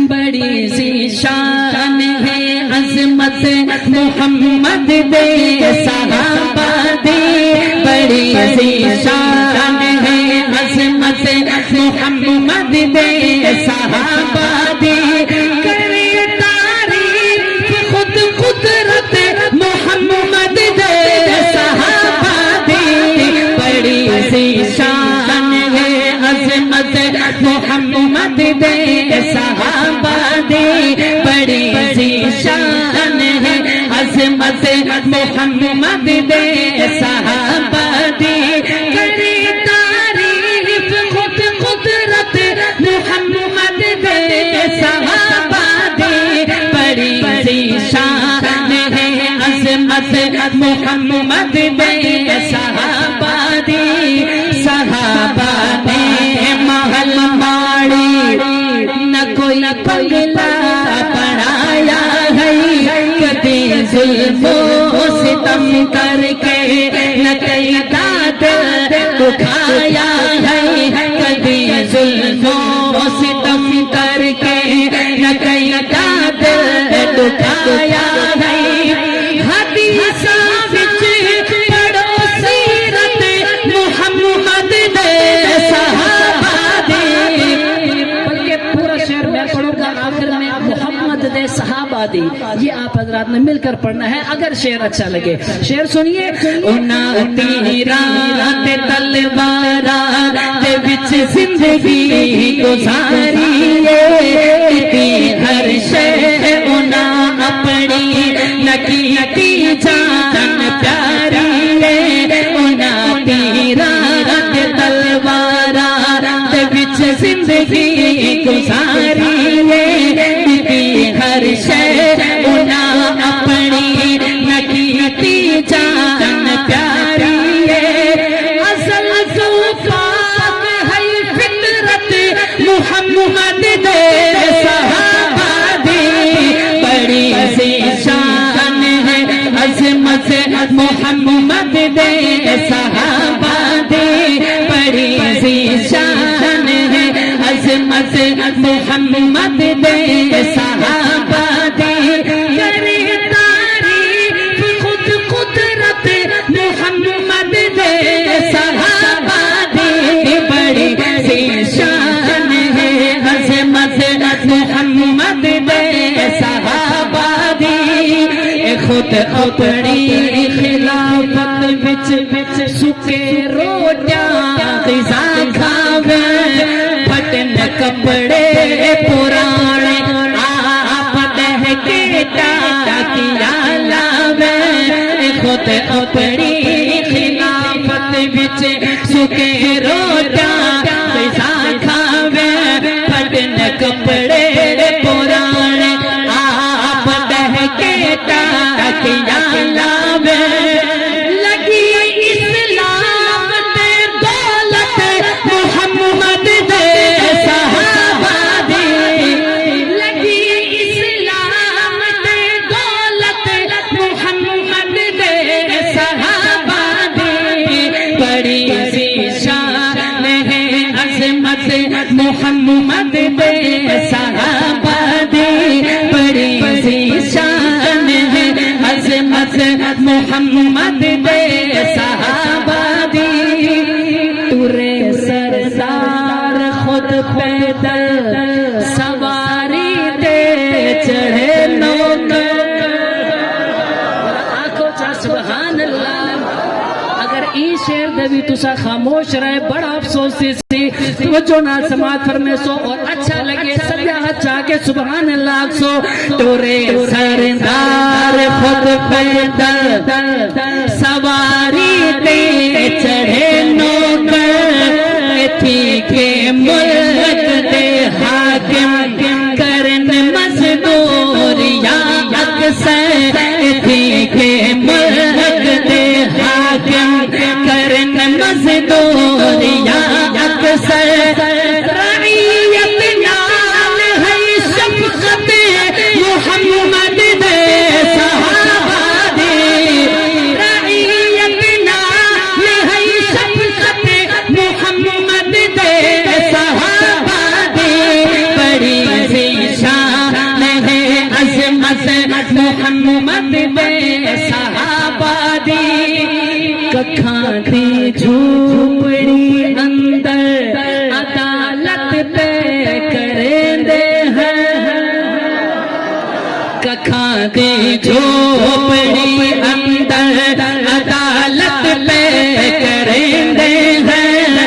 بڑی سی شان ہے عظمت محمد دے صحابہ دی، بڑی سی شان ہے عظمت محمد دے صحابہ دی، کرے تعریف خود قدرت محمد دے صحابہ دی، بڑی سی شان ہے عظمت محمد دے صحابہ دی، بڑی سی شان ہے عظمت محمد دے صحابہ دی، کرے تعریف خود قدرت محمد دے صحابہ دی، بڑی سی شان ہے عظمت محمد دے صحابہ دی، صحابہ نے محل ماڑی نہ کوئی پگلا پڑھایا ہے، کبھی ظلم و ستم کر کے نہ کئی داد اٹھایا ہے، کبھی ظلم و ستم کر کے نہ کئی داد اٹھایا ہے، حدیثاں وچ پڑھو سیرت محمد دے صحابہ دی، بلکہ پورا شعر میں پڑھوں گا آخر میں محمد دے صحابہ دی، یہ آپ حضرات نے مل کر پڑھنا ہے اگر شعر اچھا لگے۔ شعر سنیے، انہاں تیراں تے تلواراں دے وچ زندگی گزاری ہے، ہر شے انہاں اپنی نکیتی جان پیاری ہے، انہاں تیراں تے تلواراں دے وچ زندگی گزاری ہے، ہر شے انہاں اپنی نکیتی جان پیاری ہے، اصل تو پاک ہے فطرت محمد دے صحابہ دی، بڑی سی شان ہے عظمت محمد دے صحابہ دی، بڑی سی شان ہے عظمت محمد دے صحابہ دی، کرے تعریف خود قدرت محمد دے صحابہ دی، بڑی سی شان ہے عظمت محمد دے صحابہ دی، خود اپنی خلافت وچ سکے روٹیاں غذا کھاوے، پھٹن کپڑے پرانے آپ دہ کے ٹاکیاں لاوے، خود اپنی خلافت وچ سکے روٹیاں غذا کھاوے، پھٹن کپڑے پرانے آپ دہ کے ٹاکیاں لاوے، لگی اسلام تے دولت محمد دے صحابہ دی، لگی اسلام تے دولت محمد دے صحابہ دی، بڑی سی شان ہے عظمت محمد دے صحابہ دی، بڑی سی شان ہے عظمت محمد دے صحابہ دی، تورے سردار خود پیدل سواری دے چڑھے نوکر، آنکھوں چا سبحان اللہ، اگر ای شعر دے بھی تسا خاموش رہے بڑا افسوس سی، توجہ نال سماعت فرمے سو اور اچھا لگے سب ہاتھ چاہ کے سبحان اللہ سو، تورے سردار خود پیدل سواری دے چڑھے نوکر، تھی کے ملک دے حاکم کرن مزدور یا اکثر، تھی کے ملک دے حاکم کرن مزدور یا اکثر، رعیت نال ہے شفقت محمد دے صحابہ دی، رعیت نال ہے شفقت محمد دے صحابہ دی، بڑی سی شان محمد دے صحابہ دی ککھاں دی جھوپڑی اندر عدالت پہ کریندے ہیں ککھاں دی جھوپڑی اندر عدالت پہ کریندے ہیں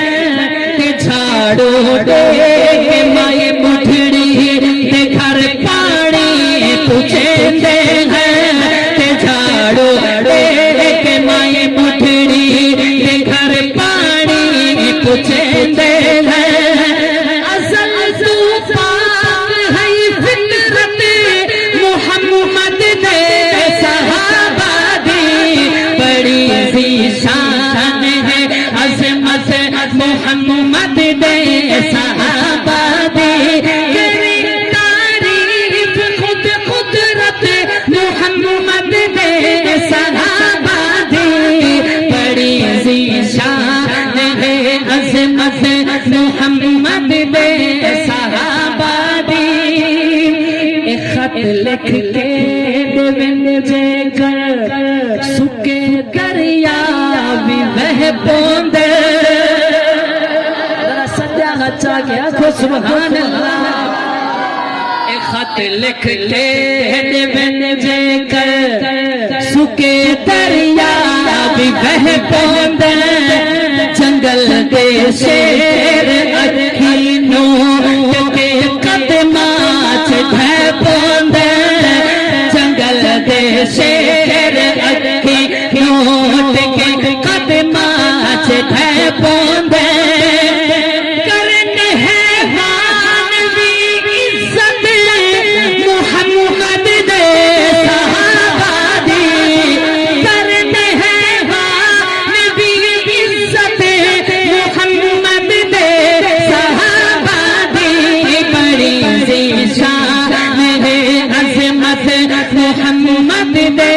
کہ جھاڑو دے کے مائی مٹھڑی دے گھر پانی پوچھتے ہیں کہ جھاڑو دے کے مائی مٹھڑی دے گھر پانی پوچھتے ہیں اصل تو پاک ہے فطرت محمد دے صحابہ دی بڑی ذیشان ہے عظمت محمد دے صحابہ دی کریں تعریف خود قدرت محمد دے صحابہ دی بڑی ذیشان ہے عظمت محمد دے صحابہ دی ایک خط لکھ کے دیوین جے کر سکے دریا بھی بہ پوندے ذرا سجا ہچا کے آنکھو سبحان اللہ ایک خط لکھ کے دیوین جے کر سکے دریا بھی بہ پوندے جنگل دے شیر اکھینوں کے قدمات ڈھے پوندے جنگل دے شیر اکھینوں کے قدمات ڈھے پوندے کرن حیوان بھی عزت محمد دے صحابہ دی کرن حیوان بھی عزت محمد دے صحابہ دی بڑی ذیشان ہے عظمت محمد دے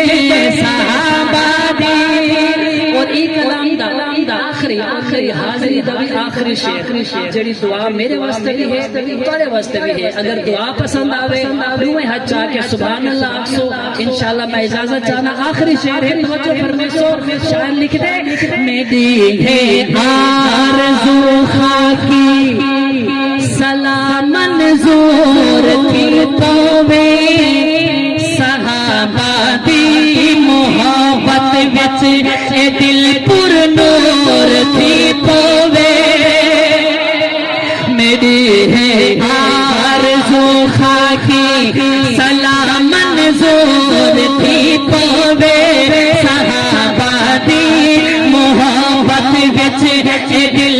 صحابہ دی اور ایک کلام دا آخری حاضری دا بھی آخری شیخ جڑی دعا میرے واسطے بھی ہے تورے واسطے بھی ہے اگر دعا پسند آوے روئے ہاتھ چاہ کے سبحان اللہ آکسو انشاءاللہ میں اجازت چاہنا آخری شعر ہے توجہ فرمے سو شاعر لکھ دے میری ہے آرزو خاکی سلام منظور تھی پوے صحابہ دی محبت وچ اے دل پر نور تھی پوے میری ہے آرزو خاکی سلام منظور تھی پوے صحابہ دی محبت وچ اے دل